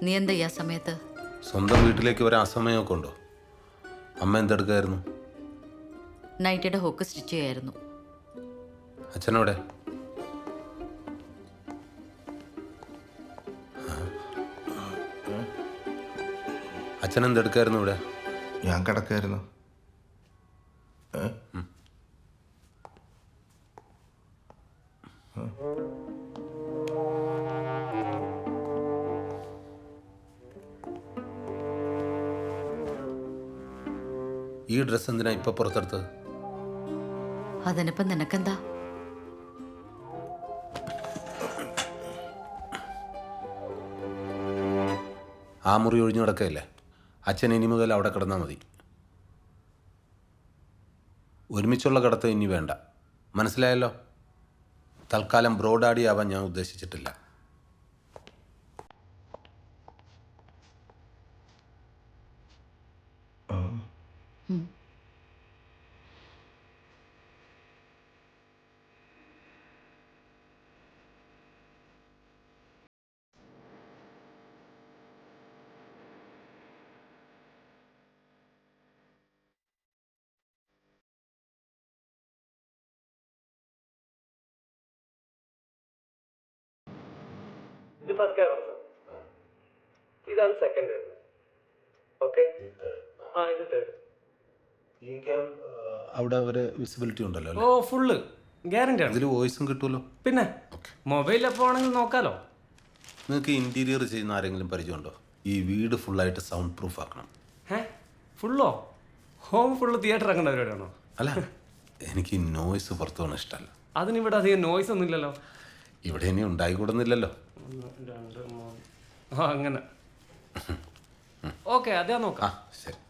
നീ എന്താ ഈ ആ സമയത്ത്? സ്വന്തം വീട്ടിലേക്ക് വരാൻ അസമയമൊക്കെ ഉണ്ടോ? അമ്മ എന്തെടുക്കായിരുന്നു? നൈറ്റിയുടെ ഹോക്ക് സ്റ്റിച്ച് ചെയ്യായിരുന്നു. അച്ഛനോടെ? അച്ഛൻ എന്തെടുക്കായിരുന്നു ഇവിടെ? ഞാൻ കിടക്കായിരുന്നു. ഈ ഡ്രസ്സ് എന്തിനാ ഇപ്പൊ പുറത്തെടുത്തത്? അതിനിപ്പം നിനക്കെന്താ? ആ മുറി ഒഴിഞ്ഞു കിടക്കുകയല്ലേ? അച്ഛൻ ഇനി മുതൽ അവിടെ കിടന്നാൽ മതി. ഒരുമിച്ചുള്ള കിടത്തം ഇനി വേണ്ട, മനസ്സിലായല്ലോ? തൽക്കാലം ബ്രോഡാഡി ആവാൻ ഞാൻ ഉദ്ദേശിച്ചിട്ടില്ല. ഇത് ഫസ്റ്റ് ക്യാമറ, ഇതാണ് സെക്കൻഡ്. ഓക്കെ, ആ ഇത് തേർഡ്. അവിടെ ഒരു വിസിബിലിറ്റി ഉണ്ടല്ലോ ഓ ഫുള്ള് ഗ്യാരണ്ടി ആണ്. ഇതിൽ വോയിസും കിട്ടുമല്ലോ. പിന്നെ മൊബൈൽ എപ്പോൾ ആണെങ്കിൽ നോക്കാലോ. നിങ്ങൾക്ക് ഇൻറ്റീരിയർ ചെയ്യുന്ന ആരെങ്കിലും പരിചയമുണ്ടോ? ഈ വീട് ഫുള്ളായിട്ട് സൗണ്ട് പ്രൂഫ് ആക്കണം. ഫുള്ളോ? ഹോം ഫുള്ള് തിയേറ്റർ ആക്കേണ്ട പരിപാടിയാണോ? അല്ല, എനിക്ക് നോയ്സ് പുറത്തു പോകണ ഇഷ്ടമല്ല. അതിനിവിടെ അധികം നോയ്സ് ഒന്നും ഇല്ലല്ലോ. ഇവിടെ ഇനി ഉണ്ടായിക്കൂടുന്നില്ലല്ലോ. 1 2 3 ആ അങ്ങനെ. ഓക്കെ, അതാ നോക്കാം. ശരി.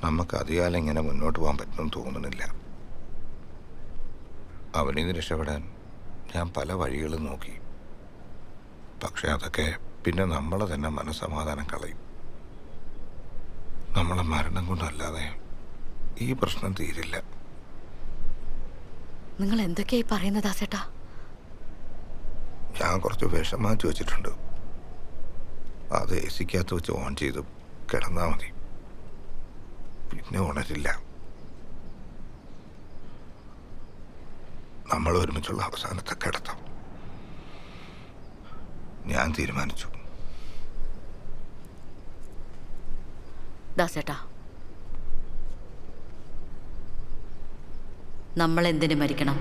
നമുക്ക് അധികാലം ഇങ്ങനെ മുന്നോട്ട് പോകാൻ പറ്റുമെന്ന് തോന്നുന്നില്ല. അവനിൽ നിന്ന് രക്ഷപ്പെടാൻ ഞാൻ പല വഴികളും നോക്കി. പക്ഷെ അതൊക്കെ പിന്നെ നമ്മളെ തന്നെ മനസ്സമാധാനം കളയും. നമ്മളെ മരണം കൊണ്ടല്ലാതെ ഈ പ്രശ്നം തീരില്ല. നിങ്ങൾ എന്തൊക്കെയായി പറയുന്നത് ദാസേട്ടാ? ഞാൻ കുറച്ച് വിഷം മാറ്റി വെച്ചിട്ടുണ്ട്. അത് എ സിക്കകത്ത് വെച്ച് ഓൺ ചെയ്ത് കിടന്നാൽ മതി, പിന്നെ ഉണരില്ല. നമ്മൾ ഒരുമിച്ചുള്ള അവസാനത്തെ കിടത്തം ഞാൻ തീരുമാനിച്ചു. ദാസേട്ടാ, നമ്മൾ എന്തിനു മരിക്കണം?